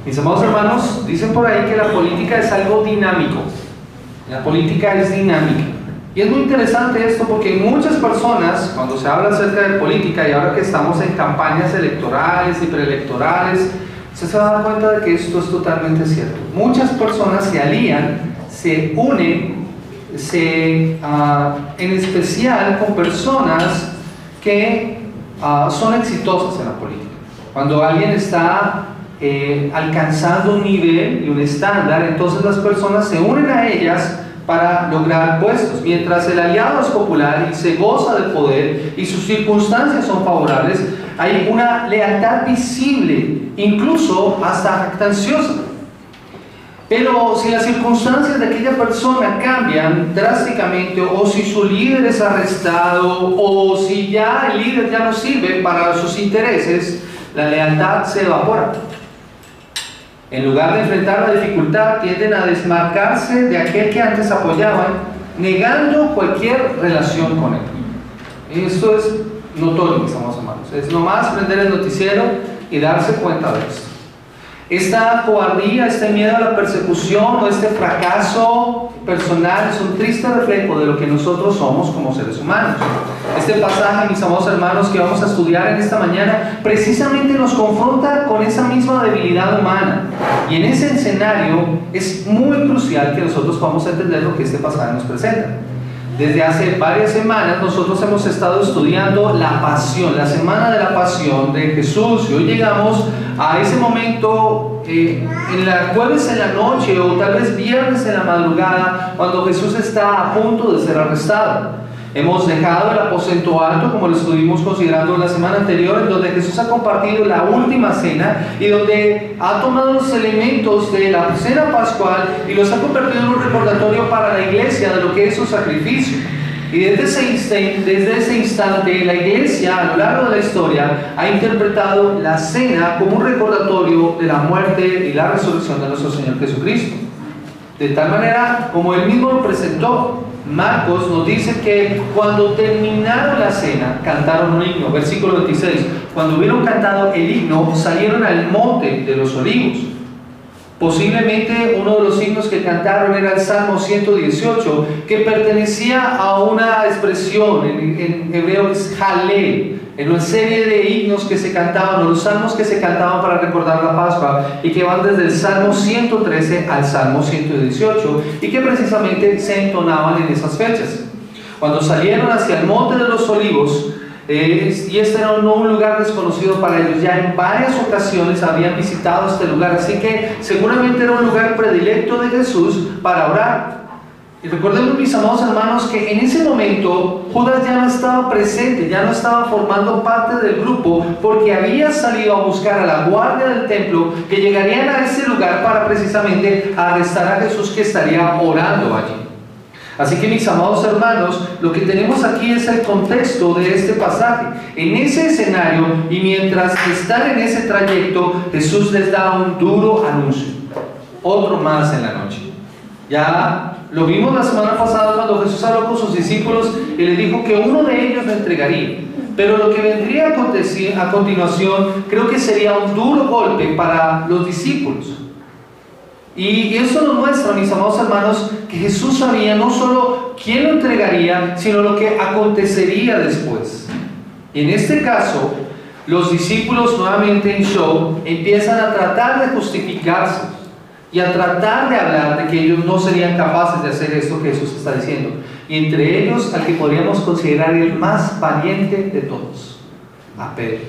Mis amados hermanos, dicen por ahí que la política es algo dinámico. La política es dinámica. Y es muy interesante esto porque muchas personas, cuando se habla acerca de política, y ahora que estamos en campañas electorales y preelectorales, usted se va a dar cuenta de que esto es totalmente cierto. Muchas personas se alían, se unen, en especial con personas que son exitosas en la política. Cuando alguien está alcanzando un nivel y un estándar, entonces las personas se unen a ellas para lograr puestos. Mientras el aliado es popular y se goza del poder y sus circunstancias son favorables, hay una lealtad visible, incluso hasta jactanciosa. Pero si las circunstancias de aquella persona cambian drásticamente, o si su líder es arrestado, o si ya el líder ya no sirve para sus intereses, la lealtad se evapora. En lugar de enfrentar la dificultad, tienden a desmarcarse de aquel que antes apoyaban, negando cualquier relación con él. Esto es notorio, mis amados hermanos. Es nomás prender el noticiero y darse cuenta de esto. Esta cobardía, este miedo a la persecución o este fracaso personal es un triste reflejo de lo que nosotros somos como seres humanos. Este pasaje, mis amados hermanos, que vamos a estudiar en esta mañana, precisamente nos confronta con esa misma debilidad humana. Y en ese escenario es muy crucial que nosotros podamos entender lo que este pasaje nos presenta. Desde hace varias semanas nosotros hemos estado estudiando la pasión, la semana de la pasión de Jesús, y hoy llegamos a ese momento en la jueves en la noche o tal vez viernes en la madrugada, cuando Jesús está a punto de ser arrestado. Hemos dejado el aposento alto, como lo estuvimos considerando la semana anterior, en donde Jesús ha compartido la última cena y donde ha tomado los elementos de la cena pascual y los ha convertido en un recordatorio para la iglesia de lo que es su sacrificio. Y desde ese instante la iglesia, a lo largo de la historia, ha interpretado la cena como un recordatorio de la muerte y la resurrección de nuestro Señor Jesucristo. De tal manera, como Él mismo lo presentó, Marcos nos dice que cuando terminaron la cena, cantaron un himno. Versículo 26. Cuando hubieron cantado el himno, salieron al monte de los olivos. Posiblemente uno de los himnos que cantaron era el Salmo 118, que pertenecía a una expresión, en hebreo es Jalel, en una serie de himnos que se cantaban, o los salmos que se cantaban para recordar la Pascua, y que van desde el Salmo 113 al Salmo 118, y que precisamente se entonaban en esas fechas. Cuando salieron hacia el monte de los olivos, y este era no un lugar desconocido para ellos, ya en varias ocasiones habían visitado este lugar, así que seguramente era un lugar predilecto de Jesús para orar. Y recordemos, mis amados hermanos, que en ese momento Judas ya no estaba presente, ya no estaba formando parte del grupo, porque había salido a buscar a la guardia del templo, que llegarían a ese lugar para precisamente arrestar a Jesús, que estaría orando allí. Así que, mis amados hermanos, lo que tenemos aquí es el contexto de este pasaje. En ese escenario, y mientras están en ese trayecto, Jesús les da un duro anuncio. Otro más en la noche. Ya lo vimos la semana pasada cuando Jesús habló con sus discípulos y les dijo que uno de ellos lo entregaría. Pero lo que vendría a continuación creo que sería un duro golpe para los discípulos. Y eso nos muestra, mis amados hermanos, que Jesús sabía no solo quién lo entregaría, sino lo que acontecería después. Y en este caso, los discípulos, nuevamente en show, empiezan a tratar de justificarse y a tratar de hablar de que ellos no serían capaces de hacer esto que Jesús está diciendo. Y entre ellos, al que podríamos considerar el más valiente de todos, a Pedro.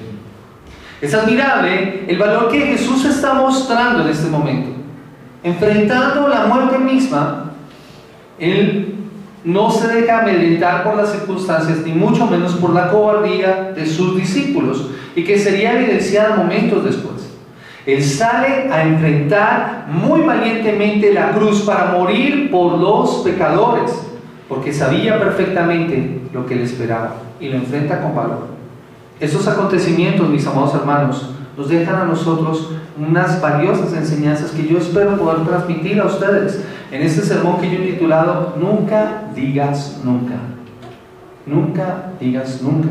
Es admirable el valor que Jesús está mostrando en este momento. Enfrentando la muerte misma, Él no se deja amedrentar por las circunstancias, ni mucho menos por la cobardía de sus discípulos, y que sería evidenciada momentos después. Él sale a enfrentar muy valientemente la cruz para morir por los pecadores, porque sabía perfectamente lo que le esperaba, y lo enfrenta con valor. Estos acontecimientos, mis amados hermanos, nos dejan a nosotros unas valiosas enseñanzas que yo espero poder transmitir a ustedes en este sermón que yo he titulado Nunca digas nunca. Nunca digas nunca.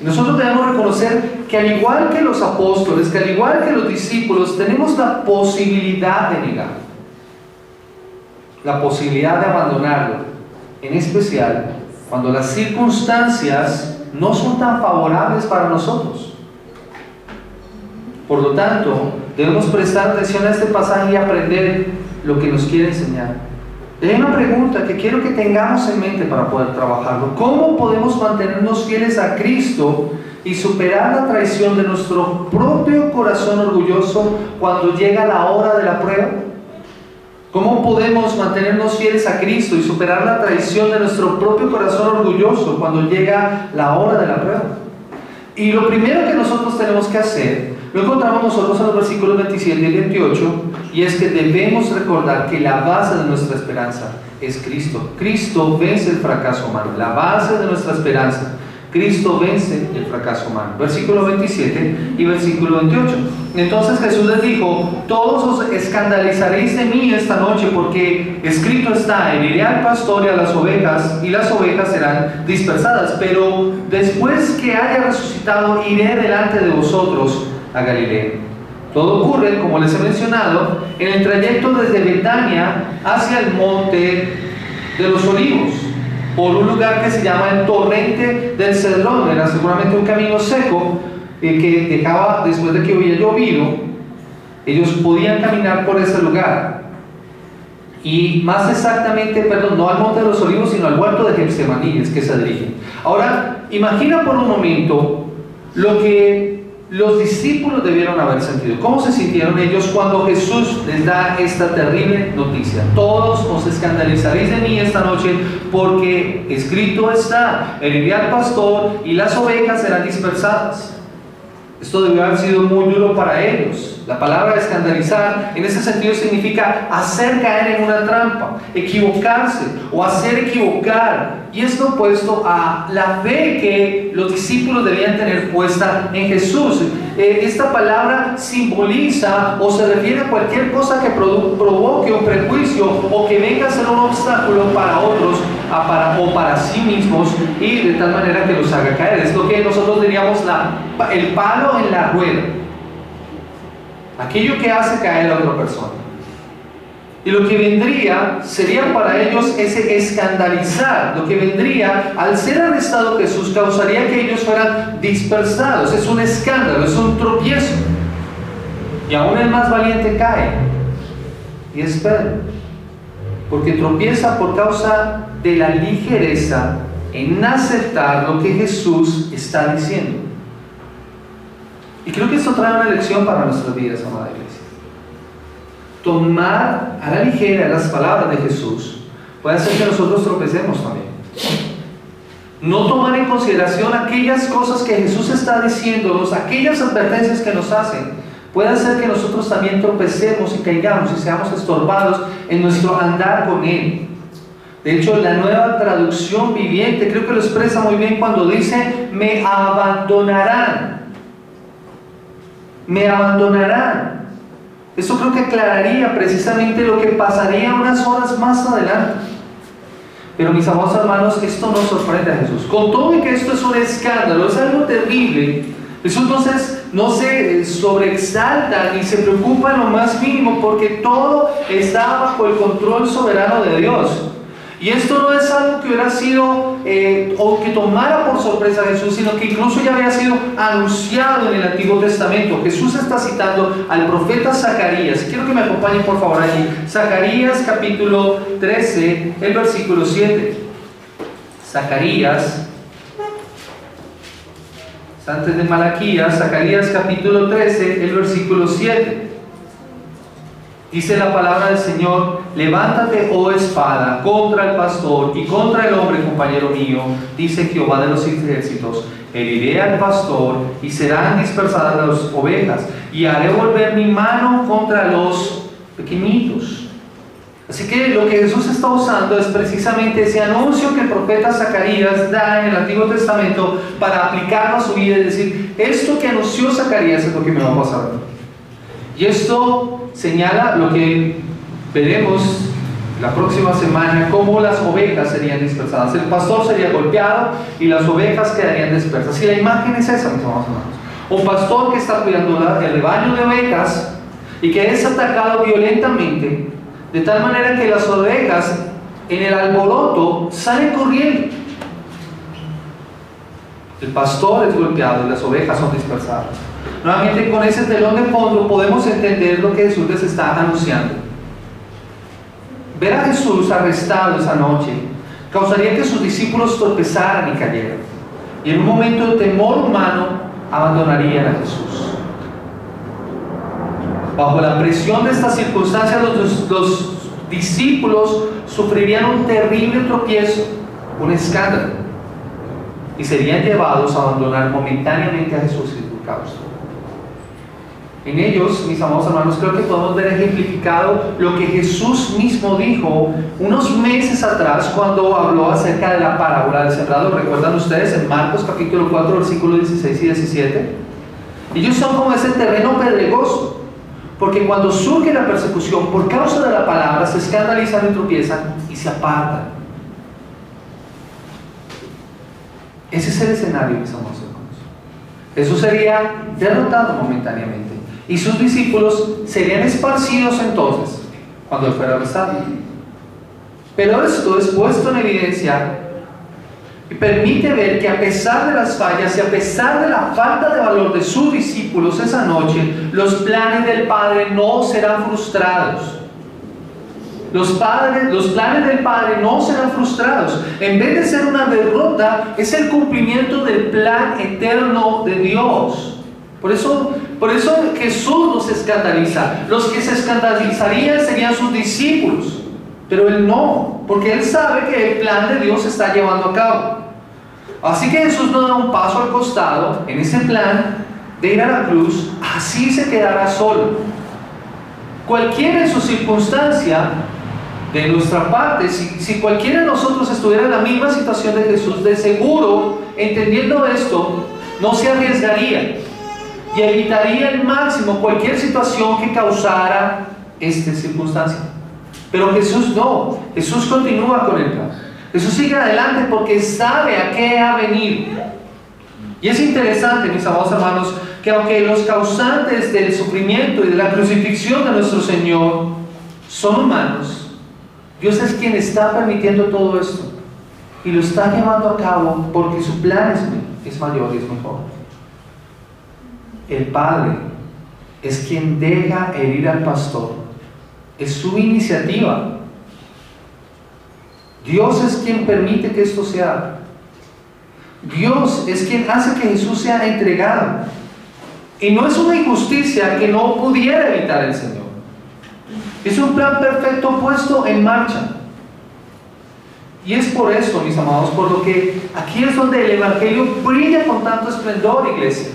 Y nosotros debemos reconocer que al igual que los apóstoles, que al igual que los discípulos, tenemos la posibilidad de negar, la posibilidad de abandonarlo, en especial cuando las circunstancias no son tan favorables para nosotros. Por lo tanto, debemos prestar atención a este pasaje y aprender lo que nos quiere enseñar. Hay una pregunta que quiero que tengamos en mente para poder trabajarlo. ¿Cómo podemos mantenernos fieles a Cristo y superar la traición de nuestro propio corazón orgulloso cuando llega la hora de la prueba? ¿Cómo podemos mantenernos fieles a Cristo y superar la traición de nuestro propio corazón orgulloso cuando llega la hora de la prueba? Y lo primero que nosotros tenemos que hacer, lo encontramos nosotros en los versículos 27 y 28, y es que debemos recordar que la base de nuestra esperanza es Cristo. Cristo vence el fracaso humano. La base de nuestra esperanza, Cristo vence el fracaso humano. Versículo 27 y versículo 28. Entonces Jesús les dijo: todos os escandalizaréis de mí esta noche, porque escrito está: heriré al pastor y a las ovejas, y las ovejas serán dispersadas. Pero después que haya resucitado, iré delante de vosotros a Galilea. Todo ocurre, como les he mencionado, en el trayecto desde Betania hacia el monte de los Olivos, por un lugar que se llama el torrente del Cedrón. Era seguramente un camino seco que dejaba, después de que había llovido, ellos podían caminar por ese lugar. Y más exactamente, no al monte de los Olivos, sino al huerto de Getsemaní, es que se dirigen. Ahora, imagina por un momento lo que los discípulos debieron haber sentido. ¿Cómo se sintieron ellos cuando Jesús les da esta terrible noticia? Todos os escandalizaréis de mí esta noche, porque escrito está: heriré al pastor y las ovejas serán dispersadas. Esto debió haber sido muy duro para ellos. La palabra escandalizar en ese sentido significa hacer caer en una trampa, equivocarse o hacer equivocar. Y esto opuesto a la fe que los discípulos debían tener puesta en Jesús. Esta palabra simboliza o se refiere a cualquier cosa que provoque un prejuicio o que venga a ser un obstáculo para otros o para sí mismos, y de tal manera que los haga caer. Es lo que nosotros diríamos el palo en la rueda, aquello que hace caer a otra persona. Y lo que vendría sería para ellos ese escandalizar. Lo que vendría, al ser arrestado Jesús, causaría que ellos fueran dispersados. Es un escándalo, es un tropiezo. Y aún el más valiente cae. Y es Pedro, porque tropieza por causa de la ligereza en aceptar lo que Jesús está diciendo. Y creo que esto trae una lección para nuestras vidas, amada iglesia. Tomar a la ligera las palabras de Jesús puede hacer que nosotros tropecemos también. No tomar en consideración aquellas cosas que Jesús está diciéndonos, aquellas advertencias que nos hacen, puede hacer que nosotros también tropecemos y caigamos y seamos estorbados en nuestro andar con Él. De hecho, la Nueva Traducción Viviente creo que lo expresa muy bien cuando dice: me abandonarán. Me abandonarán. Esto creo que aclararía precisamente lo que pasaría unas horas más adelante. Pero mis amados hermanos, esto no sorprende a Jesús. Con todo y que esto es un escándalo, es algo terrible, Jesús entonces no se sobreexalta ni se preocupa en lo más mínimo, porque todo está bajo el control soberano de Dios. Y esto no es algo que hubiera sido o que tomara por sorpresa a Jesús, sino que incluso ya había sido anunciado en el Antiguo Testamento. Jesús está citando al profeta Zacarías. Quiero que me acompañen por favor allí. Zacarías capítulo 13, el versículo 7. Zacarías, antes de Malaquías, Zacarías capítulo 13, el versículo 7. Dice la palabra del Señor: levántate, oh espada, contra el pastor y contra el hombre compañero mío, dice Jehová de los ejércitos. Heriré al pastor y serán dispersadas las ovejas, y haré volver mi mano contra los pequeñitos. Así que lo que Jesús está usando es precisamente ese anuncio que el profeta Zacarías da en el Antiguo Testamento para aplicarlo a su vida, es decir, esto que anunció Zacarías es lo que me va a pasar. Y esto señala lo que veremos la próxima semana, cómo las ovejas serían dispersadas. El pastor sería golpeado y las ovejas quedarían dispersas. Y la imagen es esa, mis amados hermanos. Un pastor que está cuidando el rebaño de ovejas y que es atacado violentamente, de tal manera que las ovejas en el alboroto salen corriendo. El pastor es golpeado y las ovejas son dispersadas. Nuevamente, con ese telón de fondo podemos entender lo que Jesús les está anunciando. Ver a Jesús arrestado esa noche causaría que sus discípulos tropezaran y cayeran, y en un momento de temor humano abandonarían a Jesús. Bajo la presión de estas circunstancias, los discípulos sufrirían un terrible tropiezo, un escándalo, y serían llevados a abandonar momentáneamente a Jesús y su causa. En ellos, mis amados hermanos, creo que podemos ver ejemplificado lo que Jesús mismo dijo unos meses atrás cuando habló acerca de la parábola del sembrador. ¿Recuerdan ustedes en Marcos capítulo 4, versículos 16 y 17? Ellos son como ese terreno pedregoso, porque cuando surge la persecución por causa de la palabra, se escandalizan y tropiezan y se apartan. Ese es el escenario, mis amados hermanos. Jesús sería derrotado momentáneamente y sus discípulos serían esparcidos entonces cuando él fuera arrestado. Pero esto es puesto en evidencia y permite ver que a pesar de las fallas y a pesar de la falta de valor de sus discípulos esa noche, los planes del Padre no serán frustrados. Los planes del Padre no serán frustrados. En vez de ser una derrota, es el cumplimiento del plan eterno de Dios. Por eso Jesús nos escandaliza. Los que se escandalizarían serían sus discípulos, pero Él no, porque Él sabe que el plan de Dios se está llevando a cabo. Así que Jesús no da un paso al costado en ese plan de ir a la cruz, así se quedará solo. Cualquiera en su circunstancia, de nuestra parte, si cualquiera de nosotros estuviera en la misma situación de Jesús, de seguro, entendiendo esto, no se arriesgaría y evitaría al máximo cualquier situación que causara esta circunstancia. Pero Jesús no, Jesús continúa con el plan. Jesús sigue adelante porque sabe a qué ha venido. Y es interesante, mis amados hermanos, que aunque los causantes del sufrimiento y de la crucifixión de nuestro Señor son humanos, Dios es quien está permitiendo todo esto y lo está llevando a cabo porque su plan es mayor y es mejor. El Padre es quien deja herir al pastor, es su iniciativa. Dios es quien permite que esto se haga. Dios es quien hace que Jesús sea entregado, y no es una injusticia que no pudiera evitar el Señor. Es un plan perfecto puesto en marcha. Y es por esto, mis amados, por lo que aquí es donde el Evangelio brilla con tanto esplendor, iglesia.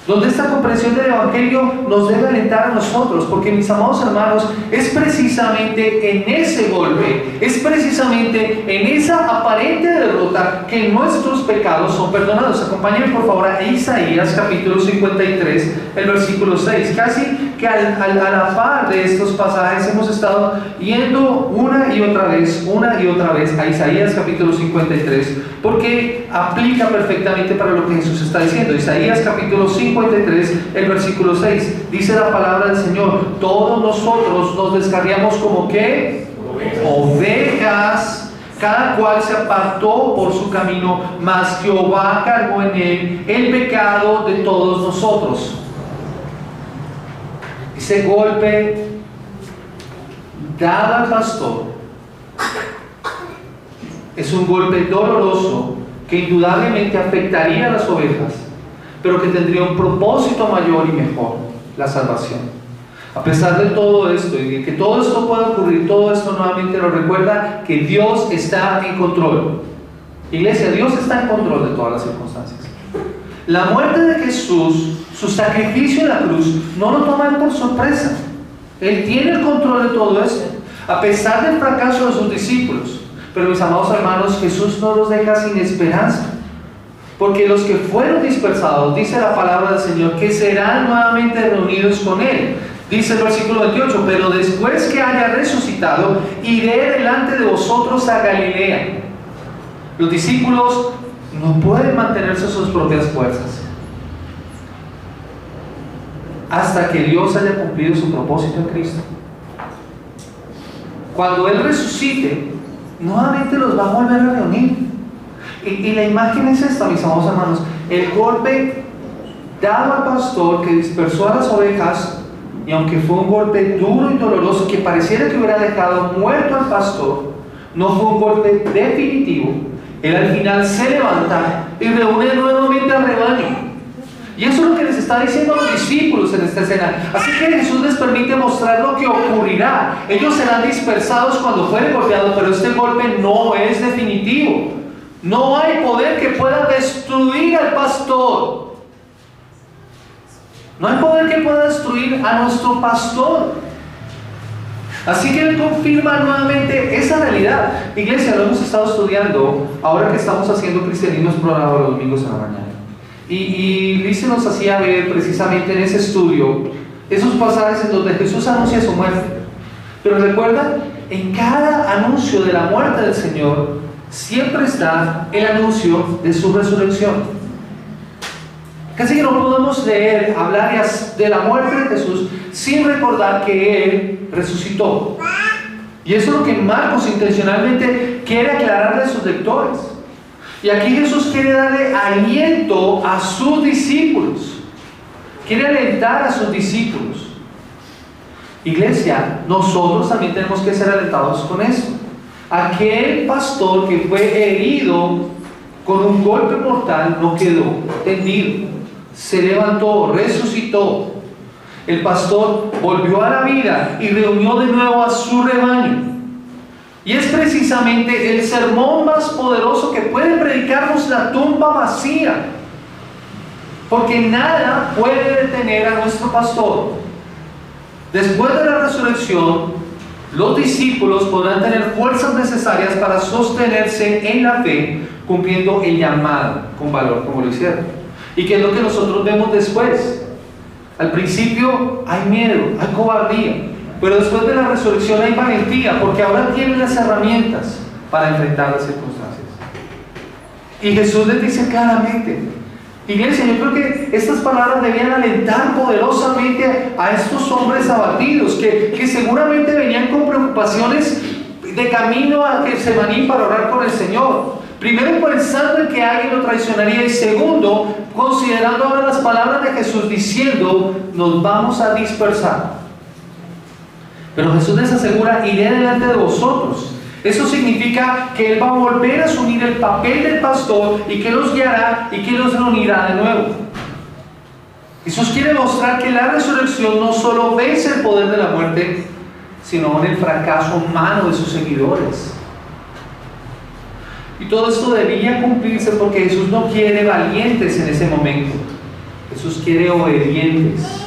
Donde esta comprensión del Evangelio nos debe alentar a nosotros, porque, mis amados hermanos, es precisamente en ese golpe, es precisamente en esa aparente derrota que nuestros pecados son perdonados. Acompáñenme por favor a Isaías capítulo 53, el versículo 6. Casi que a la par de estos pasajes hemos estado yendo una y otra vez a Isaías capítulo 53, porque aplica perfectamente para lo que Jesús está diciendo. Isaías capítulo 53, el versículo 6, dice la palabra del Señor: todos nosotros nos descarriamos como ¿qué? Ovejas, cada cual se apartó por su camino, mas Jehová cargó en él el pecado de todos nosotros. Ese golpe dado al pastor es un golpe doloroso que indudablemente afectaría a las ovejas, pero que tendría un propósito mayor y mejor: la salvación. A pesar de todo esto y de que todo esto pueda ocurrir, todo esto nuevamente nos recuerda que Dios está en control. Iglesia, Dios está en control de todas las circunstancias. La muerte de Jesús, su sacrificio en la cruz, no lo toma Él por sorpresa. Él tiene el control de todo esto, a pesar del fracaso de sus discípulos. Pero, mis amados hermanos, Jesús no los deja sin esperanza, porque los que fueron dispersados, dice la palabra del Señor, que serán nuevamente reunidos con Él. Dice el versículo 28: pero después que haya resucitado, iré delante de vosotros a Galilea. Los discípulos no pueden mantenerse a sus propias fuerzas. hasta que Dios haya cumplido su propósito en Cristo. Cuando Él resucite, nuevamente los va a volver a reunir. Y la imagen es esta, mis amados hermanos: el golpe dado al pastor que dispersó a las ovejas, y aunque fue un golpe duro y doloroso que pareciera que hubiera dejado muerto al pastor, no fue un golpe definitivo. Él al final se levanta y reúne nuevamente al rebaño. Y eso es lo que les está diciendo a los discípulos en esta escena. Así que Jesús les permite mostrar lo que ocurrirá. Ellos serán dispersados cuando fueren golpeados, pero este golpe no es definitivo. No hay poder que pueda destruir al pastor. No hay poder que pueda destruir a nuestro pastor. Así que Él confirma nuevamente esa realidad. Iglesia, lo hemos estado estudiando ahora que estamos haciendo cristianismo explorado los domingos en la mañana. Y Luis nos hacía ver precisamente en ese estudio esos pasajes en donde Jesús anuncia su muerte. Pero recuerda, en cada anuncio de la muerte del Señor siempre está el anuncio de su resurrección. Casi que no podemos leer, hablar de la muerte de Jesús sin recordar que Él resucitó. Y eso es lo que Marcos intencionalmente quiere aclararle a sus lectores. Y aquí Jesús quiere darle aliento a sus discípulos. Quiere alentar a sus discípulos. Iglesia, nosotros también tenemos que ser alentados con esto. Aquel pastor que fue herido con un golpe mortal no quedó tendido. Se levantó, resucitó. El pastor volvió a la vida y reunió de nuevo a su rebaño. Y es precisamente el sermón más poderoso que puede predicarnos la tumba vacía. Porque nada puede detener a nuestro pastor. Después de la resurrección, los discípulos podrán tener fuerzas necesarias para sostenerse en la fe, cumpliendo el llamado con valor, como lo hicieron. ¿Y qué es lo que nosotros vemos después? Al principio hay miedo, hay cobardía. Pero después de la resurrección hay valentía, porque ahora tienen las herramientas para enfrentar las circunstancias. Y Jesús les dice claramente, iglesia, yo creo que estas palabras debían alentar poderosamente a estos hombres abatidos, que seguramente venían con preocupaciones de camino a Getsemaní para orar con el Señor. Primero, pensando en que alguien lo traicionaría, y segundo, considerando ahora las palabras de Jesús diciendo, nos vamos a dispersar. Pero Jesús les asegura, iré delante de vosotros. Eso significa que Él va a volver a asumir el papel del pastor y que los guiará y que los reunirá de nuevo. Jesús quiere mostrar que la resurrección no solo vence el poder de la muerte, sino en el fracaso humano de sus seguidores. Y todo esto debía cumplirse porque Jesús no quiere valientes en ese momento. Jesús quiere obedientes.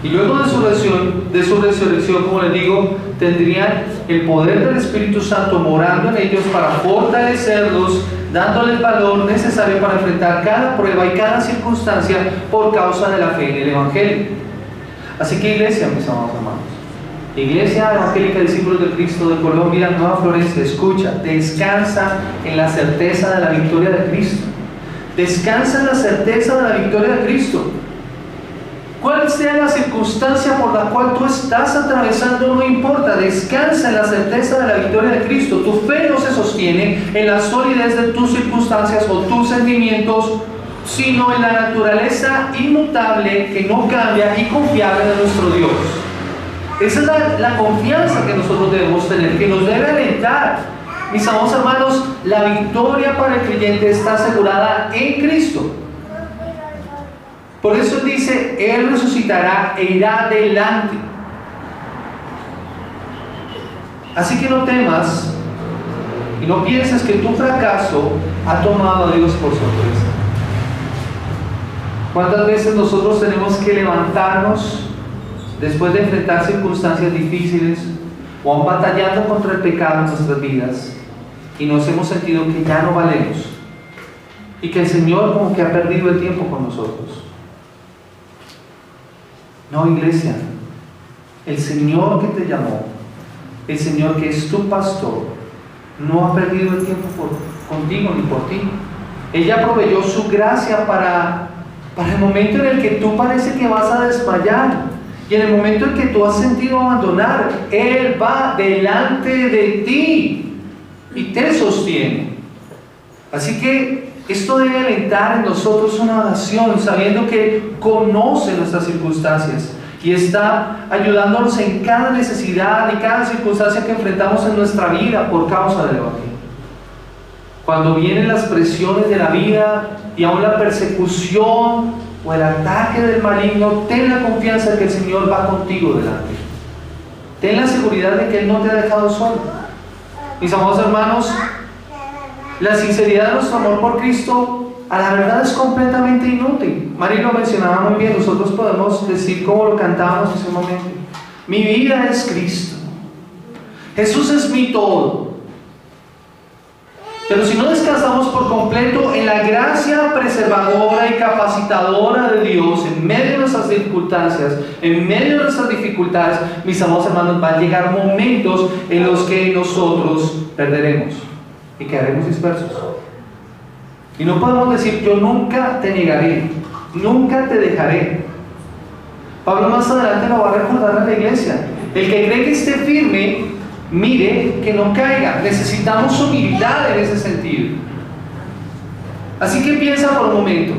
Y luego de su resurrección, como les digo, tendrían el poder del Espíritu Santo morando en ellos para fortalecerlos, dándoles el valor necesario para enfrentar cada prueba y cada circunstancia por causa de la fe en el Evangelio. Así que iglesia, mis amados hermanos, Iglesia Evangélica Discípulos de Cristo de Colombia, Nueva Florencia, escucha, descansa en la certeza de la victoria de Cristo. Descansa en la certeza de la victoria de Cristo. Cuál sea la circunstancia por la cual tú estás atravesando, no importa, descansa en la certeza de la victoria de Cristo. Tu fe no se sostiene en la solidez de tus circunstancias o tus sentimientos, sino en la naturaleza inmutable, que no cambia y confiable de nuestro Dios. Esa es la confianza que nosotros debemos tener, que nos debe alentar. Mis amados hermanos, la victoria para el creyente está asegurada en Cristo. Por eso dice, Él resucitará e irá adelante. Así que no temas y no pienses que tu fracaso ha tomado a Dios por sorpresa. ¿Cuántas veces nosotros tenemos que levantarnos después de enfrentar circunstancias difíciles o aún batallando contra el pecado en nuestras vidas y nos hemos sentido que ya no valemos y que el Señor como que ha perdido el tiempo con nosotros? No, iglesia, el Señor que te llamó, el Señor que es tu pastor, no ha perdido el tiempo contigo ni por ti. Ella proveyó su gracia para para el momento en el que tú parece que vas a desmayar, y en el momento en que tú has sentido abandonar, Él va delante de ti y te sostiene. Así que esto debe alentar en nosotros una oración, sabiendo que conoce nuestras circunstancias y está ayudándonos en cada necesidad y cada circunstancia que enfrentamos en nuestra vida por causa del Evangelio. Cuando vienen las presiones de la vida y aún la persecución o el ataque del maligno, ten la confianza de que el Señor va contigo delante. Ten la seguridad de que Él no te ha dejado solo. Mis amados hermanos, la sinceridad de nuestro amor por Cristo a la verdad es completamente inútil. Mari lo mencionaba muy bien. Nosotros podemos decir como lo cantábamos en ese momento: mi vida es Cristo, Jesús es mi todo. Pero si no descansamos por completo en la gracia preservadora y capacitadora de Dios en medio de nuestras circunstancias, en medio de nuestras dificultades, mis amados hermanos, van a llegar momentos en los que nosotros perderemos y quedaremos dispersos. Y no podemos decir: yo nunca te negaré, nunca te dejaré. Pablo más adelante lo va a recordar a la iglesia: el que cree que esté firme, mire que no caiga. Necesitamos humildad en ese sentido. Así que piensa por un momento,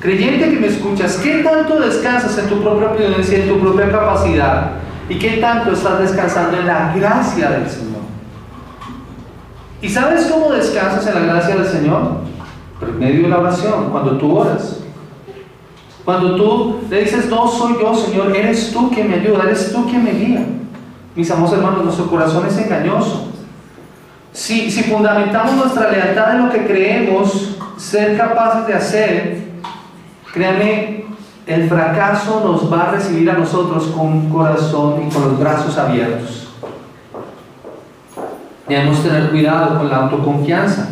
creyente que me escuchas, ¿qué tanto descansas en tu propia prudencia, en tu propia capacidad? ¿Y qué tanto estás descansando en la gracia del Señor? ¿Y sabes cómo descansas en la gracia del Señor? Por medio de la oración, cuando tú oras. Cuando tú le dices: no soy yo, Señor, eres tú quien me ayuda, eres tú quien me guía. Mis amados hermanos, nuestro corazón es engañoso. Si fundamentamos nuestra lealtad en lo que creemos ser capaces de hacer, créanme, el fracaso nos va a recibir a nosotros con un corazón y con los brazos abiertos. Debemos tener cuidado con la autoconfianza,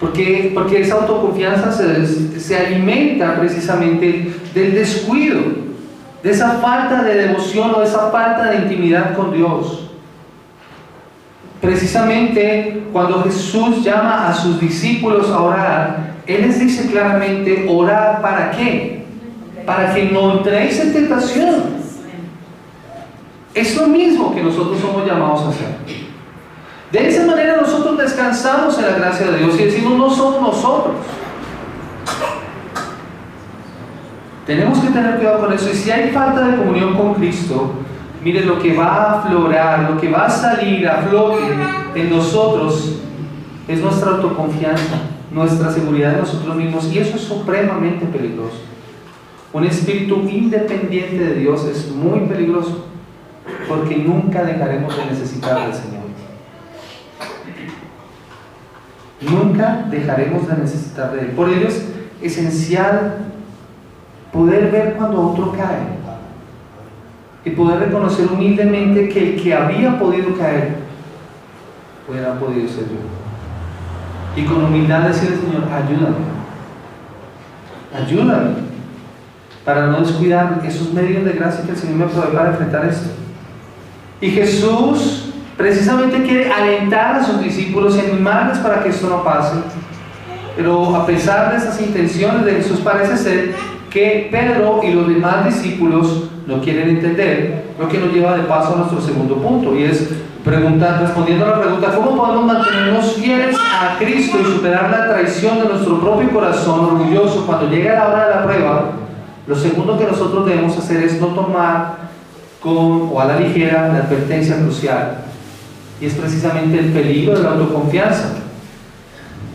porque esa autoconfianza se alimenta precisamente del descuido, de esa falta de devoción o de esa falta de intimidad con Dios. Precisamente cuando Jesús llama a sus discípulos a orar, Él les dice claramente: orar ¿para qué? Para que no entréis en tentación. Es lo mismo que nosotros somos llamados a hacer. De esa manera nosotros descansamos en la gracia de Dios y decimos: no somos nosotros. Tenemos que tener cuidado con eso. Y si hay falta de comunión con Cristo, mire, lo que va a aflorar, lo que va a salir a flote en nosotros es nuestra autoconfianza, nuestra seguridad en nosotros mismos, y eso es supremamente peligroso. Un espíritu independiente de Dios es muy peligroso, porque nunca dejaremos de necesitar del Señor. Nunca dejaremos de necesitar de Él. Por ello es esencial poder ver cuando otro cae y poder reconocer humildemente que el que había podido caer hubiera podido ser yo, y con humildad decirle: Señor, ayúdame para no descuidar esos medios de gracia que el Señor me provee para enfrentar esto. Y Jesús precisamente quiere alentar a sus discípulos y animarles para que esto no pase, pero a pesar de esas intenciones de Jesús, parece ser que Pedro y los demás discípulos no quieren entender, lo que nos lleva de paso a nuestro segundo punto, y es respondiendo a la pregunta: ¿cómo podemos mantenernos fieles a Cristo y superar la traición de nuestro propio corazón orgulloso cuando llega la hora de la prueba? Lo segundo que nosotros debemos hacer es no tomar a la ligera la advertencia crucial, y es precisamente el peligro de la autoconfianza.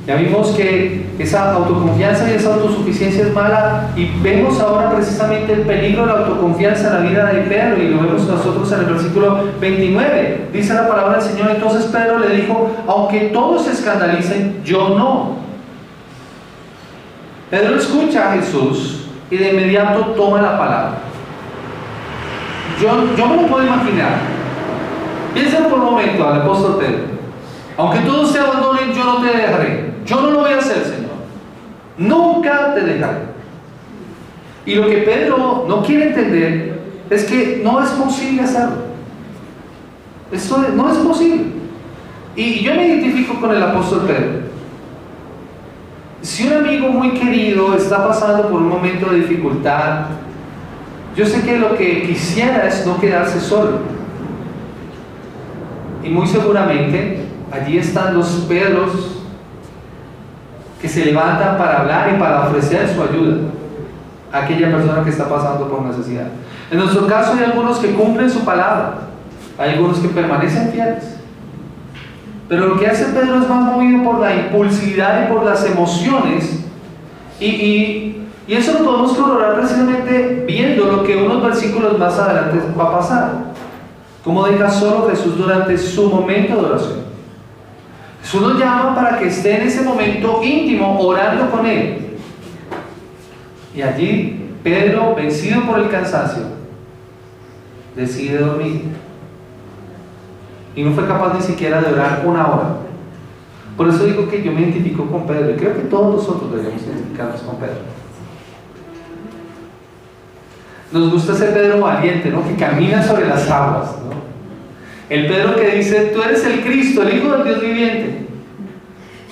Ya vimos que esa autoconfianza y esa autosuficiencia es mala, y vemos ahora precisamente el peligro de la autoconfianza en la vida de Pedro, y lo vemos nosotros en el versículo 29. Dice la palabra del Señor: entonces Pedro le dijo: aunque todos se escandalicen, yo no. Pedro escucha a Jesús y de inmediato toma la palabra. Yo me lo puedo imaginar. Piensen por un momento al apóstol Pedro: aunque todos te abandonen, yo no te dejaré. Yo no lo voy a hacer, Señor. Nunca te dejaré. Y lo que Pedro no quiere entender es que no es posible hacerlo. Eso no es posible. Y yo me identifico con el apóstol Pedro. Si un amigo muy querido está pasando por un momento de dificultad, yo sé que lo que quisiera es no quedarse solo. Y muy seguramente allí están los Pedros que se levantan para hablar y para ofrecer su ayuda a aquella persona que está pasando por necesidad. En nuestro caso hay algunos que cumplen su palabra, hay algunos que permanecen fieles. Pero lo que hace Pedro es más movido por la impulsividad y por las emociones, y eso lo podemos corroborar precisamente viendo lo que unos versículos más adelante va a pasar. Cómo deja solo Jesús durante su momento de oración. Jesús nos llama para que esté en ese momento íntimo orando con Él. Y allí Pedro, vencido por el cansancio, decide dormir. Y no fue capaz ni siquiera de orar una hora. Por eso digo que yo me identifico con Pedro, y creo que todos nosotros debemos identificarnos con Pedro. Nos gusta ese Pedro valiente, ¿no? Que camina sobre las aguas, ¿no? El Pedro que dice: tú eres el Cristo, el Hijo del Dios viviente.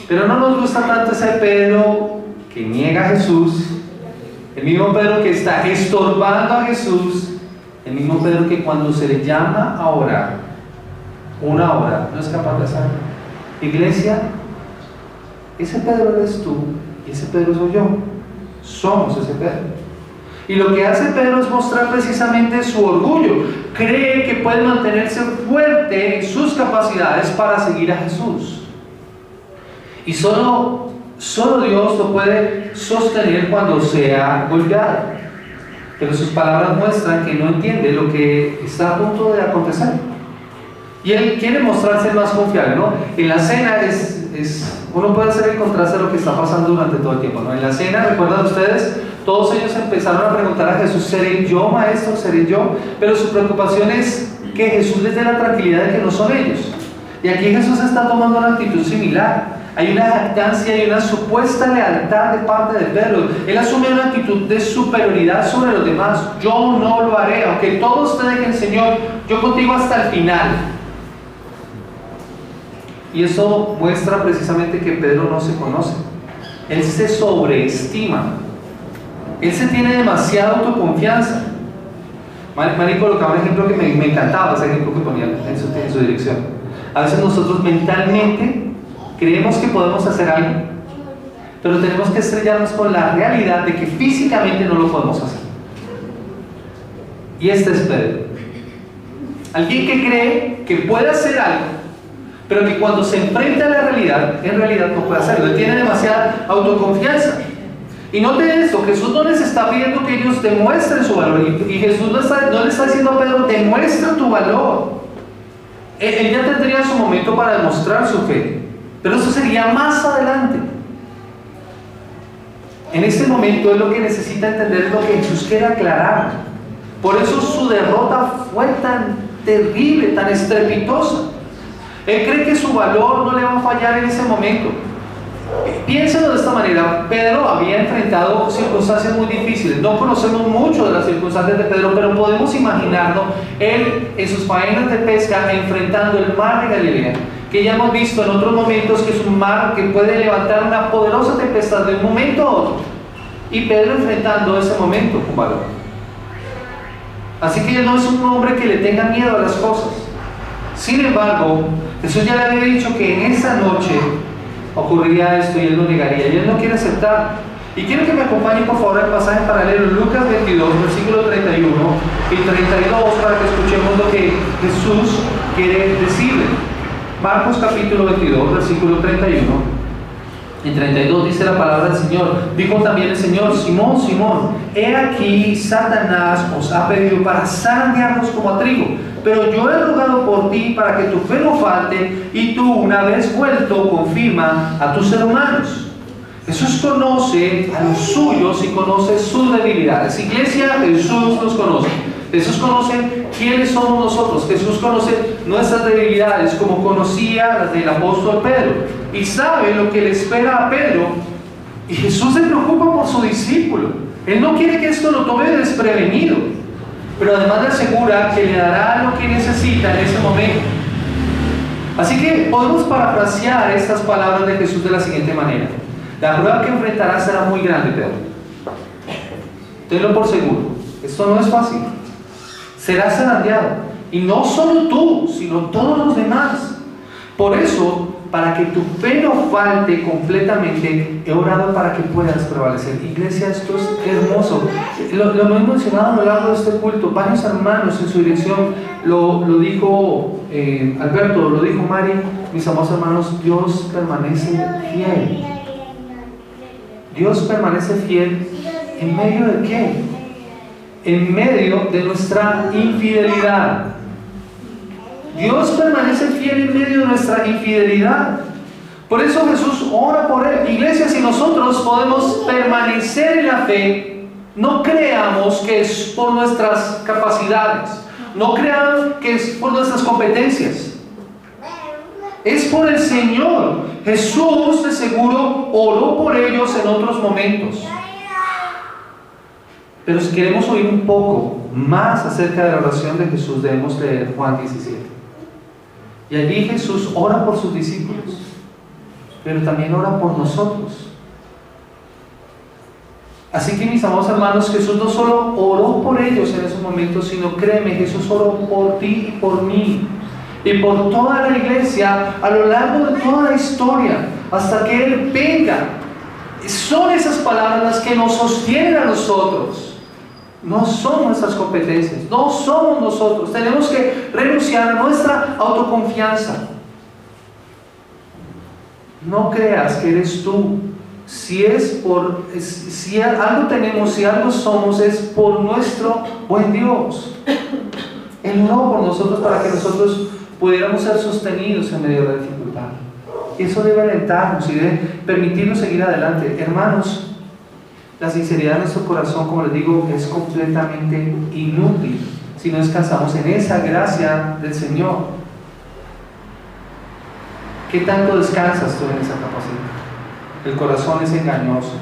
Pero no nos gusta tanto ese Pedro que niega a Jesús, el mismo Pedro que está estorbando a Jesús, el mismo Pedro que cuando se le llama a orar una hora no es capaz de hacerlo. Iglesia, ese Pedro eres tú y ese Pedro soy yo. Somos ese Pedro. Y lo que hace Pedro es mostrar precisamente su orgullo. Cree que puede mantenerse fuerte en sus capacidades para seguir a Jesús. Y solo Dios lo puede sostener cuando sea golpeado. Pero sus palabras muestran que no entiende lo que está a punto de acontecer. Y él quiere mostrarse más confiable, ¿no? En la cena uno puede hacer el contraste de lo que está pasando durante todo el tiempo, ¿no? En la cena, ¿recuerdan ustedes? Todos ellos empezaron a preguntar a Jesús: ¿seré yo, maestro? ¿Seré yo? Pero su preocupación es que Jesús les dé la tranquilidad de que no son ellos. Y aquí Jesús está tomando una actitud similar. Hay una jactancia y una supuesta lealtad de parte de Pedro. Él asume una actitud de superioridad sobre los demás. Yo no lo haré, aunque todos te dejen, Señor, yo contigo hasta el final. Y eso muestra precisamente que Pedro no se conoce. Él se sobreestima. Él se tiene demasiada autoconfianza. Mari colocaba un ejemplo que me encantaba, ese ejemplo que ponía en su dirección. A veces nosotros mentalmente creemos que podemos hacer algo, pero tenemos que estrellarnos con la realidad de que físicamente no lo podemos hacer. Y este es Pedro. Alguien que cree que puede hacer algo, pero que cuando se enfrenta a la realidad, en realidad no puede hacerlo. Él tiene demasiada autoconfianza. Y note esto: Jesús no les está pidiendo que ellos demuestren su valor, y Jesús no le está diciendo a Pedro: demuestra tu valor. Él ya tendría su momento para demostrar su fe, pero eso sería más adelante. En este momento él lo que necesita entender es lo que Jesús quiere aclarar. Por eso su derrota fue tan terrible, tan estrepitosa. Él cree que su valor no le va a fallar en ese momento. Piénsenlo de esta manera: Pedro había enfrentado circunstancias muy difíciles. No conocemos mucho de las circunstancias de Pedro, pero podemos imaginarnos él en sus faenas de pesca enfrentando el mar de Galilea, que ya hemos visto en otros momentos que es un mar que puede levantar una poderosa tempestad de un momento a otro, y Pedro enfrentando ese momento con valor. Así que él no es un hombre que le tenga miedo a las cosas. Sin embargo, Jesús ya le había dicho que en esa noche ocurriría esto y él lo negaría, y él no quiere aceptar. Y quiero que me acompañen por favor al pasaje paralelo, Lucas 22, versículo 31 y 32, para que escuchemos lo que Jesús quiere decirle. Marcos capítulo 22, versículo 31 y 32 dice la palabra del Señor: dijo también el Señor: Simón, Simón, he aquí Satanás os ha pedido para zarandearnos como a trigo, pero yo he rogado por ti para que tu fe no falte, y tú, una vez vuelto, confirma a tus hermanos. Jesús conoce a los suyos y conoce sus debilidades. Iglesia, Jesús los conoce. Jesús conoce quiénes somos nosotros. Jesús conoce nuestras debilidades, como conocía las del apóstol Pedro, y sabe lo que le espera a Pedro. Y Jesús se preocupa por su discípulo. Él no quiere que esto lo tome desprevenido, pero además le asegura que le dará lo que necesita en ese momento. Así que podemos parafrasear estas palabras de Jesús de la siguiente manera: La prueba que enfrentarás será muy grande, Pedro. Tenlo por seguro. Esto no es fácil. Serás zarandeado. Y no solo tú, sino todos los demás. Por eso, para que tu fe no falte completamente, he orado para que puedas prevalecer. Iglesia, esto es hermoso. Lo hemos mencionado a lo largo de este culto. Varios hermanos en su dirección lo dijo Alberto, lo dijo Mari. Mis amados hermanos, Dios permanece fiel. Dios permanece fiel ¿en medio de qué? En medio de nuestra infidelidad. Dios permanece fiel en medio de nuestra infidelidad. Por eso Jesús ora por él. Iglesia, si nosotros podemos permanecer en la fe, no creamos que es por nuestras capacidades, no crean que es por nuestras competencias, es por el Señor. Jesús de seguro oró por ellos en otros momentos. Pero si queremos oír un poco más acerca de la oración de Jesús, debemos leer Juan 17. Y allí Jesús ora por sus discípulos, pero también ora por nosotros. Así que, mis amados hermanos, Jesús no solo oró por ellos en esos momentos, sino créeme, Jesús oró por ti y por mí y por toda la iglesia a lo largo de toda la historia, hasta que Él venga. Son esas palabras las que nos sostienen a nosotros. No son nuestras competencias, no somos nosotros. Tenemos que renunciar a nuestra autoconfianza. No creas que eres tú. Si algo tenemos, si algo somos, es por nuestro buen Dios. Él oró por nosotros para que nosotros pudiéramos ser sostenidos en medio de la dificultad. Eso debe alentarnos y debe permitirnos seguir adelante. Hermanos, la sinceridad de nuestro corazón, como les digo, es completamente inútil si no descansamos en esa gracia del Señor. ¿Qué tanto descansas tú en esa capacidad? El corazón es engañoso.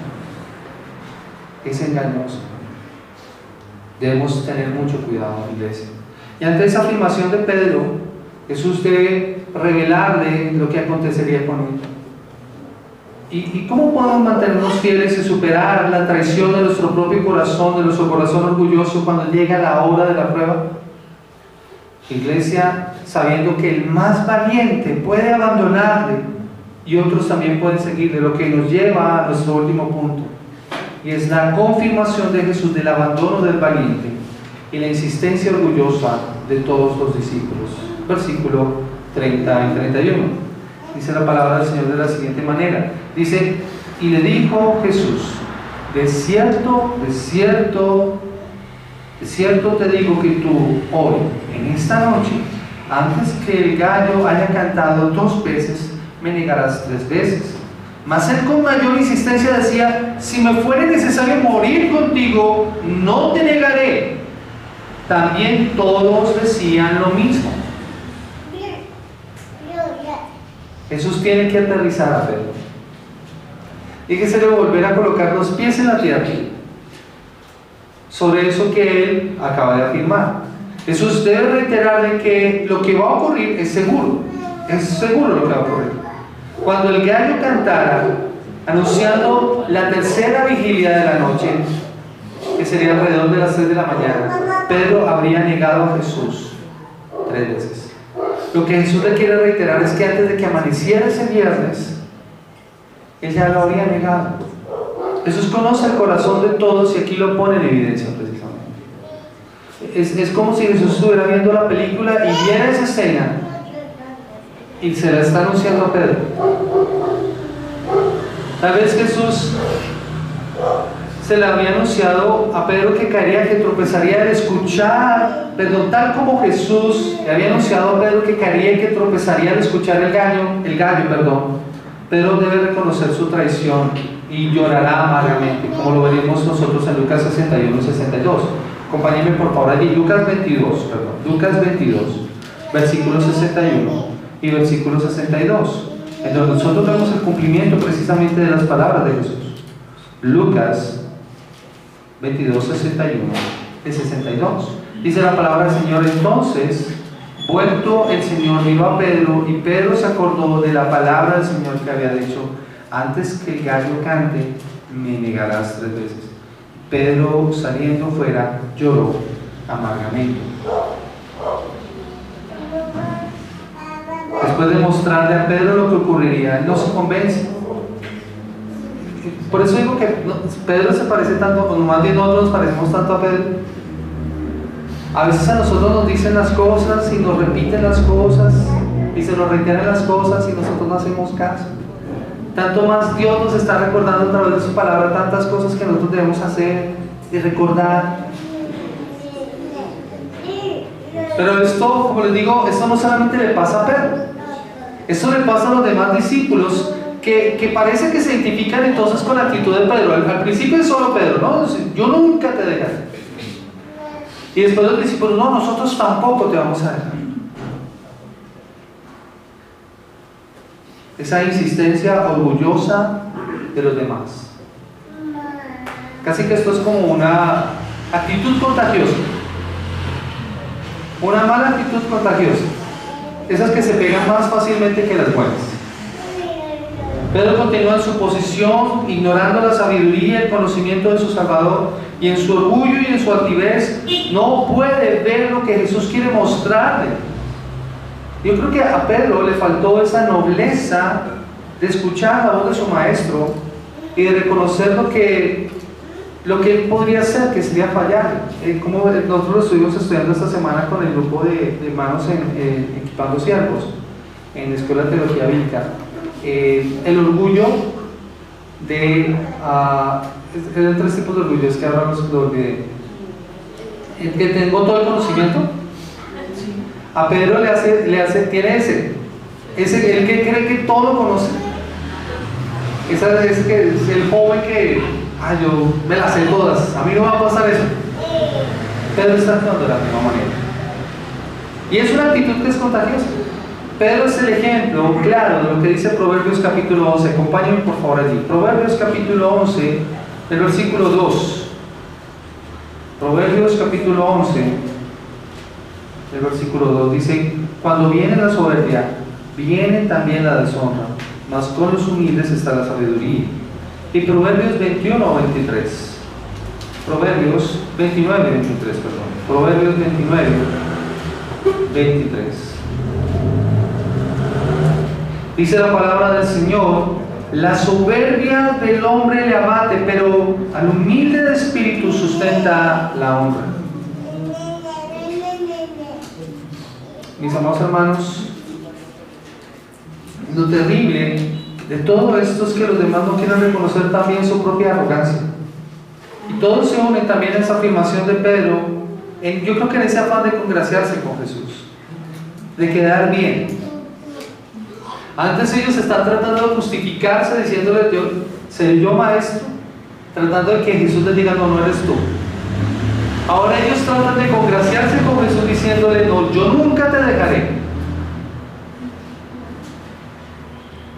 Es engañoso. Debemos tener mucho cuidado, iglesia. Y ante esa afirmación de Pedro, Jesús debe revelarle lo que acontecería con él. ¿Y cómo podemos mantenernos fieles y superar la traición de nuestro propio corazón, de nuestro corazón orgulloso cuando llega la hora de la prueba? Iglesia, sabiendo que el más valiente puede abandonarle y otros también pueden seguirle, lo que nos lleva a nuestro último punto, y es la confirmación de Jesús del abandono del valiente y la insistencia orgullosa de todos los discípulos. Versículo 30 y 31. Dice la palabra del Señor de la siguiente manera. Dice, y le dijo Jesús: de cierto, de cierto, de cierto te digo que tú hoy, en esta noche, antes que el gallo haya cantado 2 veces, me negarás 3 veces. Mas él con mayor insistencia decía: si me fuere necesario morir contigo, no te negaré. También todos decían lo mismo. Jesús tiene que aterrizar a Pedro. Fíjese, volver a colocar los pies en la tierra sobre eso que él acaba de afirmar. Jesús debe reiterarle que lo que va a ocurrir es seguro. Es seguro lo que va a ocurrir. Cuando el gallo cantara, anunciando la tercera vigilia de la noche, que sería alrededor de las 3 de la mañana, Pedro habría negado a Jesús 3 veces. Lo que Jesús le quiere reiterar es que antes de que amaneciera ese viernes, él ya lo habría negado. Jesús conoce el corazón de todos y aquí lo pone en evidencia precisamente. Es como si Jesús estuviera viendo la película y viera esa escena y se la está anunciando a Pedro. Tal vez Jesús se le había anunciado a Pedro que caería, que tropezaría al escuchar, perdón, tal como Jesús le había anunciado a Pedro que caería y que tropezaría al escuchar el gallo, Pedro debe reconocer su traición y llorará amargamente, como lo veremos nosotros en Lucas 61 y 62. Acompáñenme por favor allí, Lucas 22, versículo 61 y versículo 62, en donde nosotros vemos el cumplimiento precisamente de las palabras de Jesús. Lucas 22, 61 y 62. Dice la palabra del Señor: entonces, vuelto el Señor, miró a Pedro, y Pedro se acordó de la palabra del Señor que había dicho: antes que el gallo cante, me negarás 3 veces. Pedro, saliendo fuera, lloró amargamente. Después de mostrarle a Pedro lo que ocurriría, él no se convence. Por eso digo que Pedro se parece tanto, o más bien nosotros nos parecemos tanto a Pedro. A veces a nosotros nos dicen las cosas y nos repiten las cosas y se nos reiteran las cosas y nosotros no hacemos caso. Tanto más Dios nos está recordando a través de su palabra tantas cosas que nosotros debemos hacer y recordar. Pero esto, como les digo, esto no solamente le pasa a Pedro, esto le pasa a los demás discípulos que parece que se identifican entonces con la actitud de Pedro. Al principio es solo Pedro, ¿no? Yo nunca te dejaré. Y después los discípulos, no, nosotros tampoco te vamos a dejar. Esa insistencia orgullosa de los demás. Casi que esto es como una actitud contagiosa. Una mala actitud contagiosa. Esas que se pegan más fácilmente que las buenas. Pedro continúa en su posición, ignorando la sabiduría y el conocimiento de su Salvador, y en su orgullo y en su altivez no puede ver lo que Jesús quiere mostrarle. Yo creo que a Pedro le faltó esa nobleza de escuchar la voz de su maestro y de reconocer lo que él podría hacer, que sería fallar. Como nosotros estuvimos estudiando esta semana con el grupo de hermanos en Equipando Siervos, en la Escuela de Teología Bíblica, el orgullo de... eran 3 tipos de orgullo, es que ahora lo olvidé. El que tengo todo el conocimiento. A Pedro tiene ese el que cree que todo lo conoce. Es el joven que, yo me las sé todas, a mí no me va a pasar eso. Pedro está actuando de la misma manera. Y es una actitud que es contagiosa. Pedro es el ejemplo claro de lo que dice Proverbios capítulo 11. Acompáñenme por favor allí. Proverbios capítulo 11, el versículo 2. Proverbios capítulo 11, el versículo 2 dice: cuando viene la soberbia, viene también la deshonra, mas con los humildes está la sabiduría. Y Proverbios 21 o 23. Proverbios 29, 23, perdón. Proverbios 29, 23. Dice la palabra del Señor: la soberbia del hombre le abate, pero al humilde de espíritu sustenta la honra. Mis amados hermanos, lo terrible de todo esto es que los demás no quieren reconocer también su propia arrogancia. Y todos se unen también a esa afirmación de Pedro, yo creo que en ese afán de congraciarse con Jesús, de quedar bien. Antes ellos están tratando de justificarse diciéndole: seré yo maestro, tratando de que Jesús les diga: no eres tú. Ahora ellos tratan de congraciarse con Jesús diciéndole: no, yo nunca te dejaré.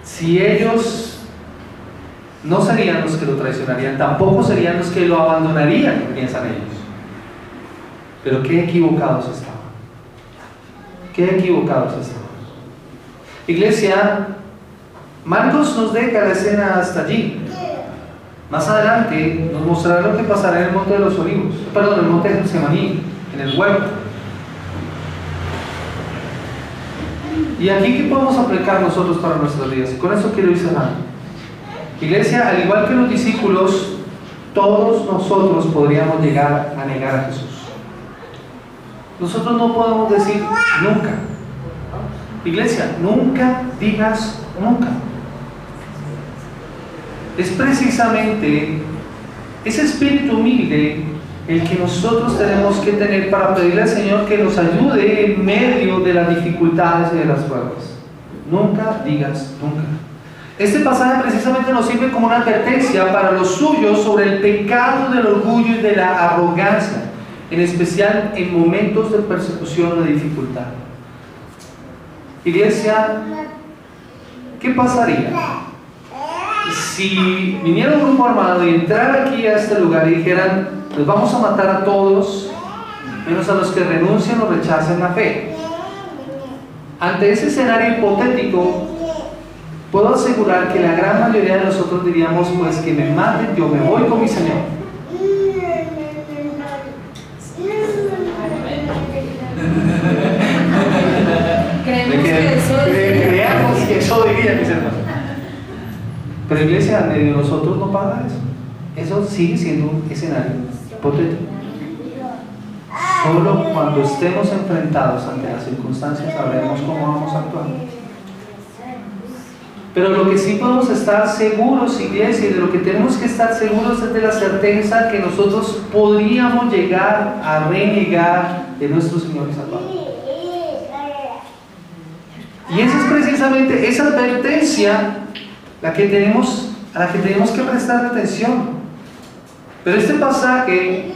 Si ellos no serían los que lo traicionarían, tampoco serían los que lo abandonarían, piensan ellos. Pero qué equivocados estaban. Qué equivocados estaban. Iglesia, Marcos nos deja la escena hasta allí. Más adelante nos mostrará lo que pasará en el monte de los olivos, en el monte de Getsemaní, en el huerto. Y aquí, ¿qué podemos aplicar nosotros para nuestras vidas? Y con eso quiero ir cerrando. Iglesia, al igual que los discípulos, todos nosotros podríamos llegar a negar a Jesús. Nosotros no podemos decir nunca. Iglesia, nunca digas nunca. Es precisamente ese espíritu humilde el que nosotros tenemos que tener para pedirle al Señor que nos ayude en medio de las dificultades y de las pruebas. Nunca digas nunca. Este pasaje precisamente nos sirve como una advertencia para los suyos sobre el pecado del orgullo y de la arrogancia, en especial en momentos de persecución o de dificultad. Iglesia, ¿qué pasaría si viniera un grupo armado y entrara aquí a este lugar y dijeran: los vamos a matar a todos menos a los que renuncian o rechacen la fe? Ante ese escenario hipotético, puedo asegurar que la gran mayoría de nosotros diríamos, pues que me maten, yo me voy con mi Señor. Creemos que eso diría, mis hermanos. Pero iglesia, ¿de nosotros no pasa eso? Eso sigue siendo un escenario hipotético. Solo cuando estemos enfrentados ante las circunstancias sabremos cómo vamos a actuar. Pero lo que sí podemos estar seguros, iglesia, y de lo que tenemos que estar seguros es de la certeza que nosotros podríamos llegar a renegar de nuestro Señor y Salvador. Y esa es precisamente esa advertencia a la que tenemos que prestar atención. Pero este pasaje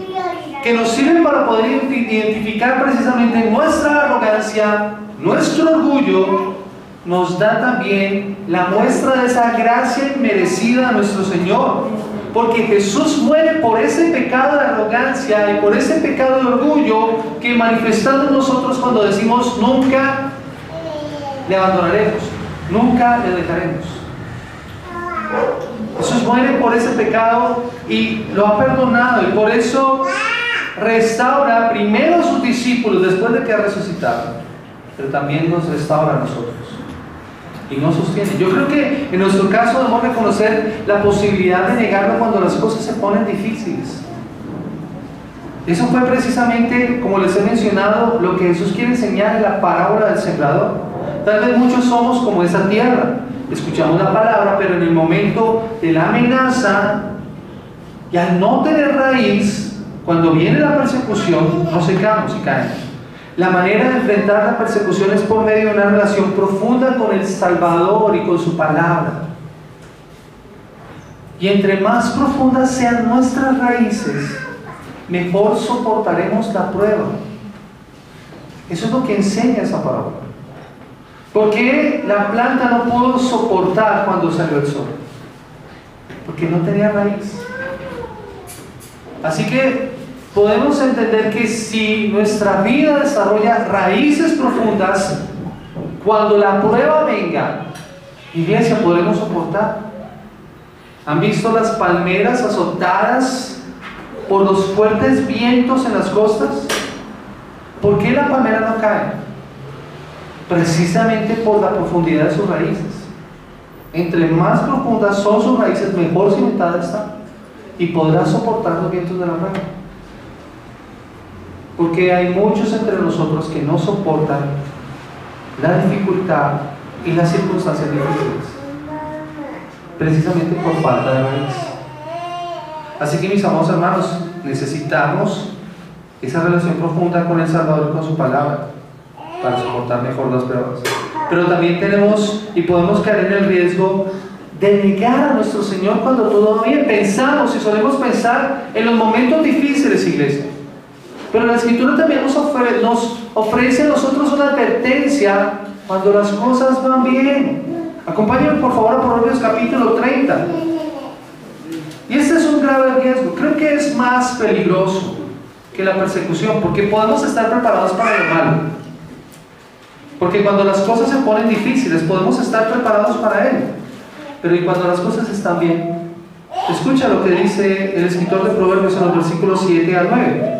que nos sirve para poder identificar precisamente nuestra arrogancia, nuestro orgullo, nos da también la muestra de esa gracia inmerecida a nuestro Señor, porque Jesús muere por ese pecado de arrogancia y por ese pecado de orgullo que manifestamos nosotros cuando decimos nunca le abandonaremos, nunca le dejaremos. Jesús muere por ese pecado y lo ha perdonado, y por eso restaura primero a sus discípulos después de que ha resucitado, pero también nos restaura a nosotros y nos sostiene. Yo creo que en nuestro caso debemos reconocer la posibilidad de negarlo cuando las cosas se ponen difíciles. Eso fue precisamente, como les he mencionado, lo que Jesús quiere enseñar en la parábola del sembrador. Tal vez muchos somos como esa tierra, escuchamos la palabra, pero en el momento de la amenaza y al no tener raíz, cuando viene la persecución, nos secamos y caemos. La manera de enfrentar la persecución es por medio de una relación profunda con el Salvador y con su palabra. Y entre más profundas sean nuestras raíces, mejor soportaremos la prueba. Eso es lo que enseña esa parábola. ¿Por qué la planta no pudo soportar cuando salió el sol? Porque no tenía raíz. Así que podemos entender que si nuestra vida desarrolla raíces profundas, cuando la prueba venga, iglesia, podremos soportar. ¿Han visto las palmeras azotadas por los fuertes vientos en las costas? ¿Por qué la palmera no cae? Precisamente por la profundidad de sus raíces. Entre más profundas son sus raíces, mejor cimentada está y podrá soportar los vientos de la prueba. Porque hay muchos entre nosotros que no soportan la dificultad y las circunstancias difíciles, precisamente por falta de raíz. Así que, mis amados hermanos, necesitamos esa relación profunda con el Salvador y con su palabra para soportar mejor las pruebas. Pero también tenemos y podemos caer en el riesgo de negar a nuestro Señor cuando todavía pensamos y solemos pensar en los momentos difíciles, iglesia. Pero la Escritura también nos ofrece a nosotros una advertencia cuando las cosas van bien. Acompáñenme por favor a Proverbios capítulo 30. Y este es un grave riesgo. Creo que es más peligroso que la persecución, porque podemos estar preparados para lo malo. Porque cuando las cosas se ponen difíciles, podemos estar preparados para él. Pero ¿y cuando las cosas están bien? Escucha lo que dice el escritor de Proverbios en los versículos 7 al 9.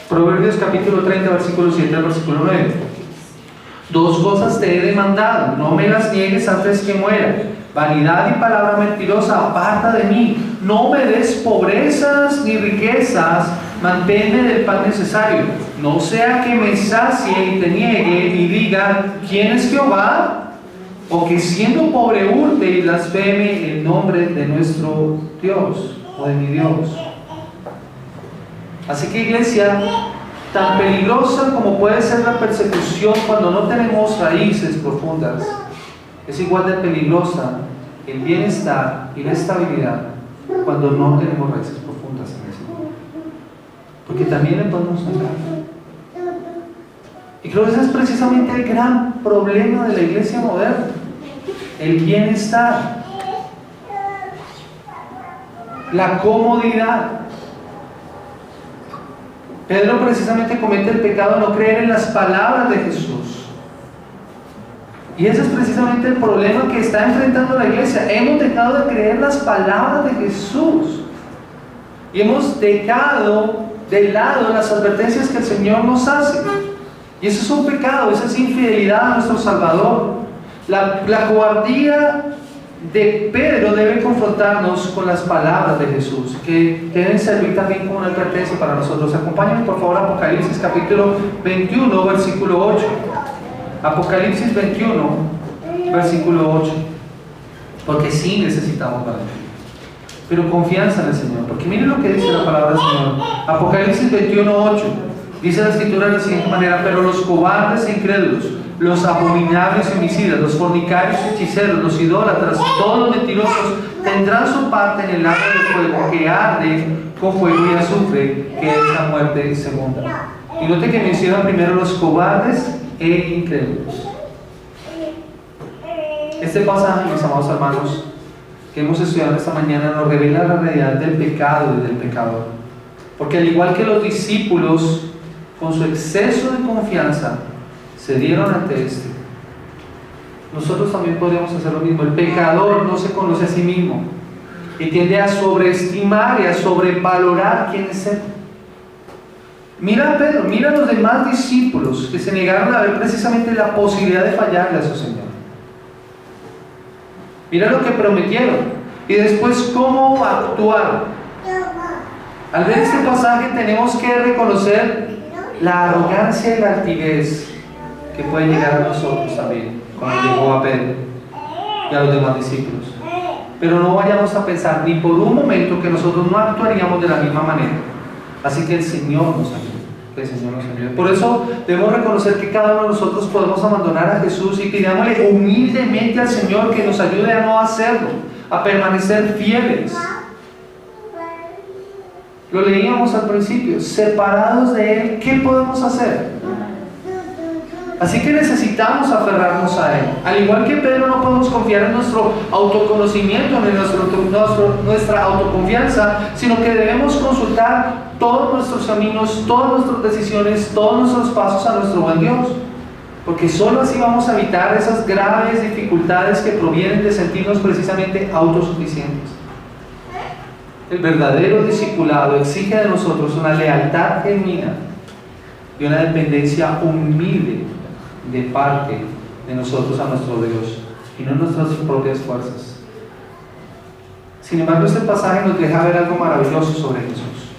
Proverbios capítulo 30, versículo 7 al versículo 9. Dos cosas te he demandado, no me las niegues antes que muera. Vanidad y palabra mentirosa, aparta de mí. No me des pobrezas ni riquezas, manténme del pan necesario. No sea que me sacie y te niegue y diga, ¿quién es Jehová? O que siendo pobre hurte y blasfeme el nombre de nuestro Dios o de mi Dios. Así que, iglesia, tan peligrosa como puede ser la persecución cuando no tenemos raíces profundas, es igual de peligrosa el bienestar y la estabilidad cuando no tenemos raíces profundas en el Señor. Porque también le podemos negar. Y creo que ese es precisamente el gran problema de la iglesia moderna: el bienestar, la comodidad. Pedro precisamente comete el pecado de no creer en las palabras de Jesús. Y ese es precisamente el problema que está enfrentando la iglesia. Hemos dejado de creer las palabras de Jesús. Y hemos dejado de lado las advertencias que el Señor nos hace. Y eso es un pecado, esa es infidelidad a nuestro Salvador. La cobardía de Pedro debe confrontarnos con las palabras de Jesús, que deben servir también como una advertencia para nosotros. Acompáñenme por favor a Apocalipsis capítulo 21, versículo 8. Apocalipsis 21, versículo 8. Porque sí necesitamos valentía, pero confianza en el Señor. Porque miren lo que dice la palabra del Señor. Apocalipsis 21, 8. Dice la Escritura de la siguiente manera: pero los cobardes e incrédulos, los abominables y homicidas, los fornicarios y hechiceros, los idólatras y todos los mentirosos tendrán su parte en el lago de fuego que arde con fuego y azufre, que es la muerte segunda. Y note que menciona primero los cobardes e incrédulos. Este pasaje, mis amados hermanos, que hemos estudiado esta mañana, nos revela la realidad del pecado y del pecador. Porque al igual que los discípulos, con su exceso de confianza, se dieron ante este, nosotros también podríamos hacer lo mismo. El pecador no se conoce a sí mismo y tiende a sobreestimar y a sobrevalorar quién es él. Mira a Pedro, mira a los demás discípulos que se negaron a ver precisamente la posibilidad de fallarle a su Señor. Mira lo que prometieron y después cómo actuaron. Al ver este pasaje tenemos que reconocer la arrogancia y la altivez que puede llegar a nosotros también, como llegó a Pedro y a los demás discípulos. Pero no vayamos a pensar ni por un momento que nosotros no actuaríamos de la misma manera. Así que el Señor nos ayude, que el Señor nos ayude. Por eso debemos reconocer que cada uno de nosotros podemos abandonar a Jesús y pidámosle humildemente al Señor que nos ayude a no hacerlo, a permanecer fieles. Lo leíamos al principio: separados de Él, ¿qué podemos hacer? Así que necesitamos aferrarnos a Él. Al igual que Pedro, no podemos confiar en nuestro autoconocimiento, en nuestra autoconfianza, sino que debemos consultar todos nuestros caminos, todas nuestras decisiones, todos nuestros pasos a nuestro buen Dios. Porque solo así vamos a evitar esas graves dificultades que provienen de sentirnos precisamente autosuficientes. El verdadero discipulado exige de nosotros una lealtad genuina y una dependencia humilde de parte de nosotros a nuestro Dios y no nuestras propias fuerzas. Sin embargo, este pasaje nos deja ver algo maravilloso sobre Jesús.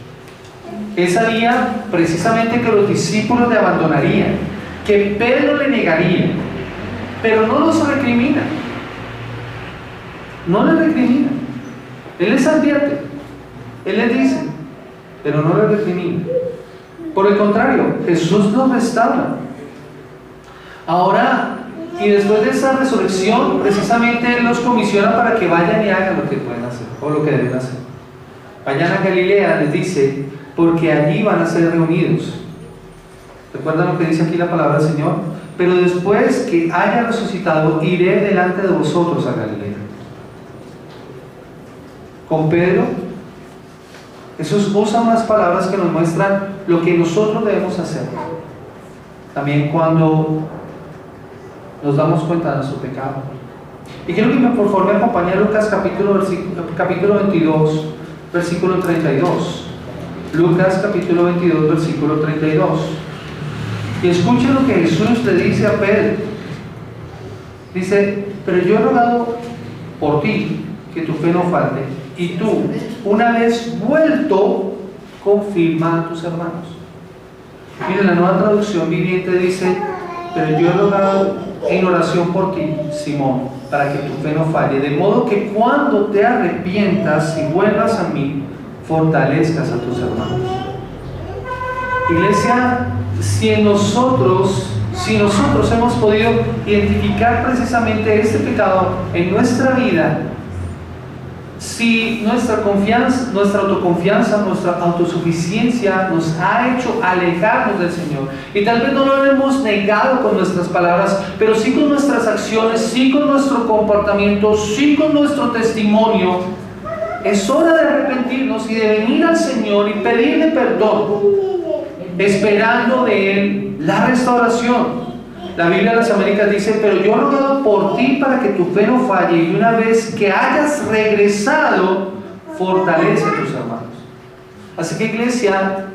Él sabía precisamente que los discípulos le abandonarían, que Pedro le negaría, pero no los recrimina. No les recrimina. Él les advierte, Él les dice, pero no les recrimina. Por el contrario, Jesús los restaura. Ahora, y después de esa resurrección, precisamente Él los comisiona para que vayan y hagan lo que pueden hacer, o lo que deben hacer. Vayan a Galilea, les dice, porque allí van a ser reunidos. ¿Recuerdan lo que dice aquí la palabra del Señor? Pero después que haya resucitado, iré delante de vosotros a Galilea. Con Pedro, Jesús usa unas palabras que nos muestran lo que nosotros debemos hacer. También cuando nos damos cuenta de nuestro pecado. Y quiero que por favor me acompañe a Lucas capítulo 22, versículo 32. Lucas capítulo 22, versículo 32. Y escuchen lo que Jesús le dice a Pedro. Dice: pero yo he rogado por ti que tu fe no falte, y tú, una vez vuelto, confirma a tus hermanos. Miren, la Nueva Traducción Viviente dice: pero yo he rogado en oración por ti, Simón, para que tu fe no falle, de modo que cuando te arrepientas y vuelvas a mí, fortalezcas a tus hermanos. Iglesia, si nosotros hemos podido identificar precisamente este pecado en nuestra vida, si nuestra confianza, nuestra autoconfianza, nuestra autosuficiencia nos ha hecho alejarnos del Señor, y tal vez no lo hemos negado con nuestras palabras, pero sí con nuestras acciones, sí con nuestro comportamiento, sí con nuestro testimonio, es hora de arrepentirnos y de venir al Señor y pedirle perdón, esperando de Él la restauración, La Biblia de las Américas dice: pero yo he rogado por ti para que tu fe no falle, y una vez que hayas regresado, fortalece a tus hermanos. Así que, iglesia,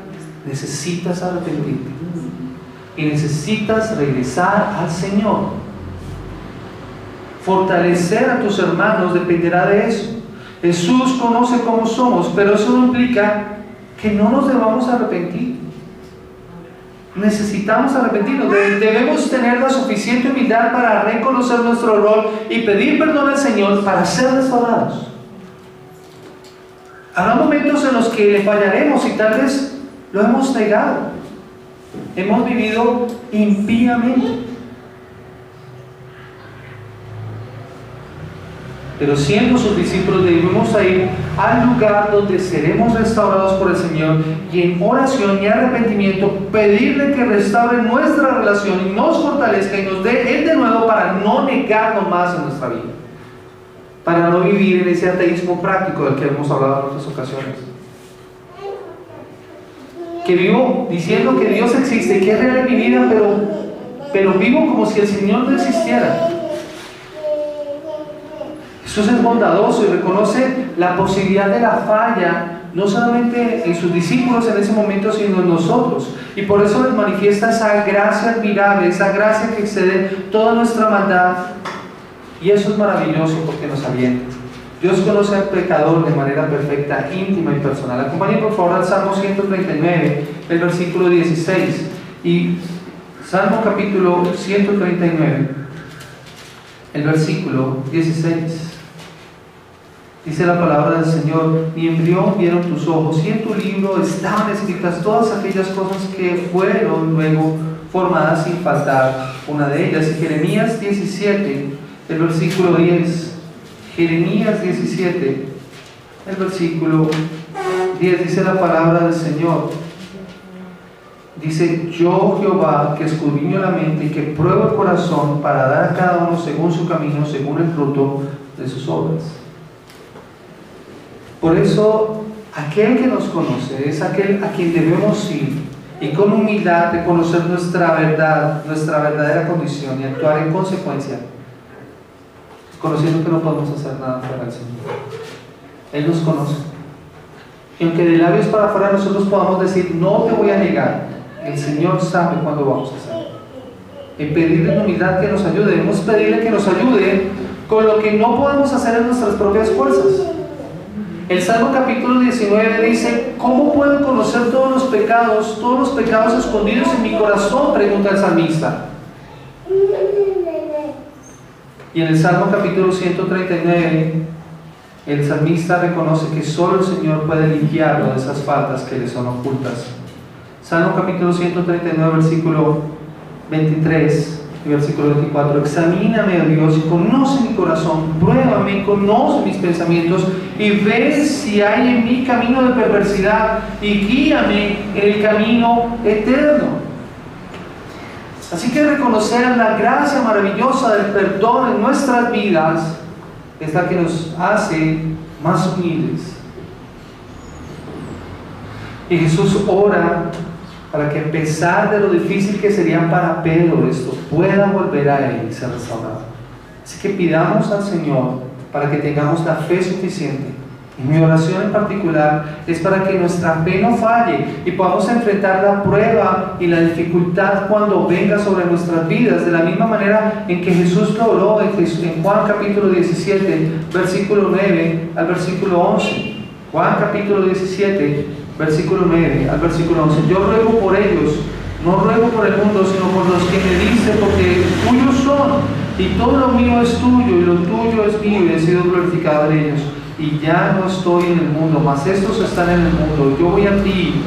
necesitas arrepentirte y necesitas regresar al Señor. Fortalecer a tus hermanos dependerá de eso. Jesús conoce cómo somos, pero eso no implica que no nos debamos arrepentir. Necesitamos arrepentirnos. Debemos tener la suficiente humildad para reconocer nuestro error y pedir perdón al Señor para ser restaurados. Habrá momentos en los que le fallaremos y tal vez lo hemos negado. Hemos vivido impíamente. Pero siendo sus discípulos debemos ir al lugar donde seremos restaurados por el Señor y en oración y arrepentimiento pedirle que restaure nuestra relación y nos fortalezca y nos dé Él de nuevo para no negarnos más en nuestra vida, para no vivir en ese ateísmo práctico del que hemos hablado en otras ocasiones, que vivo diciendo que Dios existe, que es real en mi vida, pero vivo como si el Señor no existiera. Jesús es bondadoso y reconoce la posibilidad de la falla, no solamente en sus discípulos en ese momento, sino en nosotros. Y por eso les manifiesta esa gracia admirable, esa gracia que excede toda nuestra maldad. Y eso es maravilloso porque nos alienta. Dios conoce al pecador de manera perfecta, íntima y personal. Acompáñenme por favor al Salmo 139, el versículo 16. Y Salmo capítulo 139, el versículo 16. Dice la palabra del Señor: mi embrión vieron tus ojos, y en tu libro estaban escritas todas aquellas cosas que fueron luego formadas sin faltar una de ellas. Y Jeremías 17, el versículo 10. Jeremías 17, el versículo 10, dice la palabra del Señor. Dice: yo, Jehová, que escudriño la mente y que pruebo el corazón, para dar a cada uno según su camino, según el fruto de sus obras. Por eso, aquel que nos conoce es aquel a quien debemos ir y con humildad reconocer nuestra verdad, nuestra verdadera condición y actuar en consecuencia, conociendo que no podemos hacer nada fuera del Señor. Él nos conoce. Y aunque de labios para afuera nosotros podamos decir: no te voy a negar, el Señor sabe cuándo vamos a hacer. En pedirle en humildad que nos ayude, debemos pedirle que nos ayude con lo que no podemos hacer en nuestras propias fuerzas. El Salmo capítulo 19 dice: ¿cómo puedo conocer todos los pecados escondidos en mi corazón?, pregunta el salmista. Y en el Salmo capítulo 139, el salmista reconoce que solo el Señor puede limpiarlo de esas faltas que le son ocultas. Salmo capítulo 139, versículo 23 y versículo 24: examíname, oh Dios, y conoce mi corazón, pruébame, conoce mis pensamientos, y ve si hay en mí camino de perversidad, y guíame en el camino eterno. Así que reconocer la gracia maravillosa del perdón en nuestras vidas es la que nos hace más humildes. Y Jesús ora para que, a pesar de lo difícil que sería para Pedro esto, pueda volver a Él y ser restaurado. Así que pidamos al Señor para que tengamos la fe suficiente. Y mi oración en particular es para que nuestra fe no falle y podamos enfrentar la prueba y la dificultad cuando venga sobre nuestras vidas, de la misma manera en que Jesús lo oró en Juan capítulo 17, versículo 9 al versículo 11. Juan capítulo 17, versículo 9 al versículo 11. Yo ruego por ellos, no ruego por el mundo, sino por los que me dicen, porque tuyos son, y todo lo mío es tuyo, y lo tuyo es mío, y he sido glorificado en ellos. Y ya no estoy en el mundo, mas estos están en el mundo. Yo voy a ti,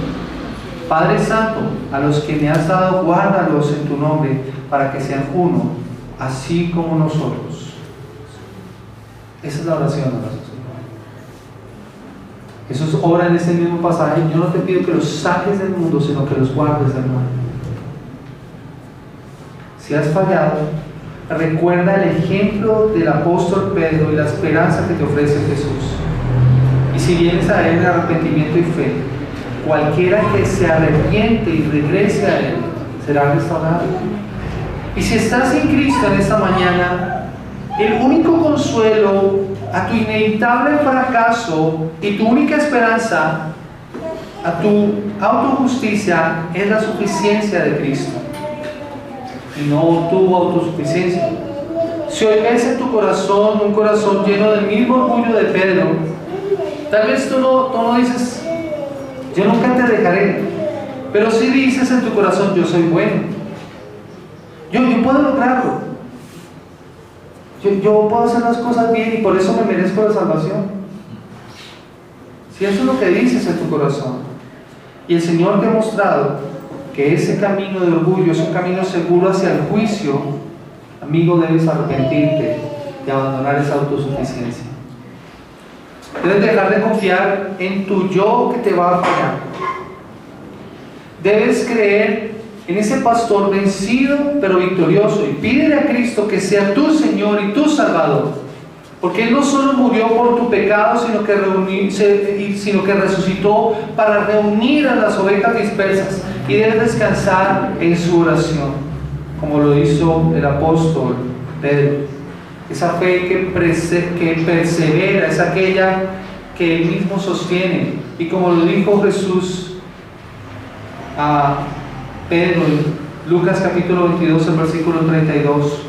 Padre Santo, a los que me has dado, guárdalos en tu nombre, para que sean uno, así como nosotros. Esa es la oración de nosotros. Jesús ora en ese mismo pasaje: yo no te pido que los saques del mundo, sino que los guardes del mal. Si has fallado, recuerda el ejemplo del apóstol Pedro y la esperanza que te ofrece Jesús. Y si vienes a Él en arrepentimiento y fe, cualquiera que se arrepiente y regrese a Él será restaurado. Y si estás en Cristo en esta mañana, el único consuelo a tu inevitable fracaso y tu única esperanza a tu autojusticia es la suficiencia de Cristo y no tu autosuficiencia. Si hoy ves en tu corazón un corazón lleno del mismo orgullo de Pedro, tal vez tú no dices, yo nunca te dejaré, pero si dices en tu corazón, yo soy bueno, yo puedo lograrlo, yo puedo hacer las cosas bien y por eso me merezco la salvación. Si eso es lo que dices en tu corazón, y el Señor te ha mostrado que ese camino de orgullo es un camino seguro hacia el juicio, amigo, debes arrepentirte y abandonar esa autosuficiencia. Debes dejar de confiar en tu yo que te va a fallar. Debes creer en ese pastor vencido pero victorioso y pídele a Cristo que sea tu Señor y tu Salvador, porque Él no solo murió por tu pecado, sino que resucitó para reunir a las ovejas dispersas, y debes descansar en su oración, como lo hizo el apóstol Pedro. Esa fe que persevera es aquella que Él mismo sostiene, y como lo dijo Jesús a Pedro en Lucas capítulo 22, el versículo 32: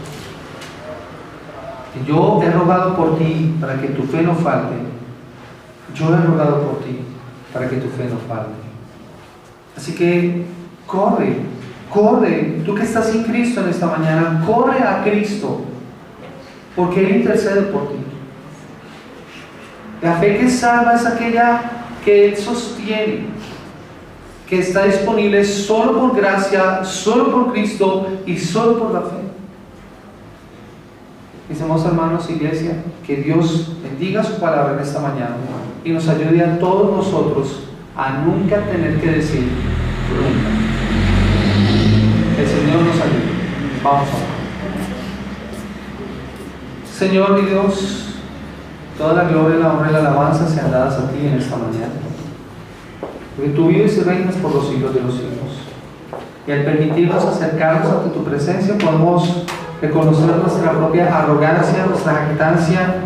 yo he rogado por ti para que tu fe no falte. Yo he rogado por ti para que tu fe no falte. Así que corre, tú que estás sin Cristo en esta mañana, corre a Cristo, porque Él intercede por ti. La fe que salva es aquella que Él sostiene, que está disponible solo por gracia, solo por Cristo y solo por la fe. Mis amados hermanos, iglesia, que Dios bendiga su palabra en esta mañana y nos ayude a todos nosotros a nunca tener que decir nunca. El Señor nos ayude. Vamos a orar. Señor y Dios, toda la gloria, la honra y la alabanza sean dadas a ti en esta mañana, porque tú vives y reinas por los siglos de los siglos, y al permitirnos acercarnos ante tu presencia podemos reconocer nuestra propia arrogancia, nuestra jactancia,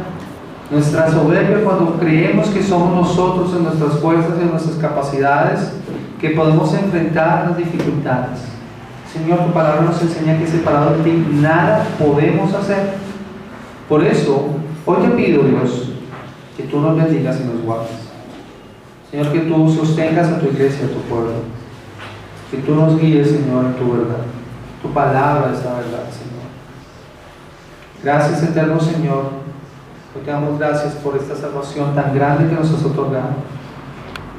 nuestra soberbia cuando creemos que somos nosotros en nuestras fuerzas y en nuestras capacidades que podemos enfrentar las dificultades. Señor, tu palabra nos enseña que separado de ti nada podemos hacer. Por eso, hoy te pido, Dios, que tú nos bendigas y nos guardes. Señor, que tú sostengas a tu iglesia, a tu pueblo, que tú nos guíes, Señor, en tu verdad. Tu palabra es la verdad, Señor. Gracias, eterno Señor. Hoy te damos gracias por esta salvación tan grande que nos has otorgado.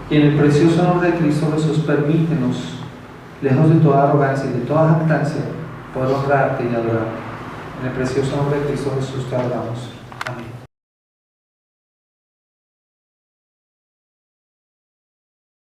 Y en el precioso nombre de Cristo Jesús, permítenos, lejos de toda arrogancia y de toda jactancia, poder honrarte y adorarte. En el precioso nombre de Cristo Jesús te adoramos. Amén.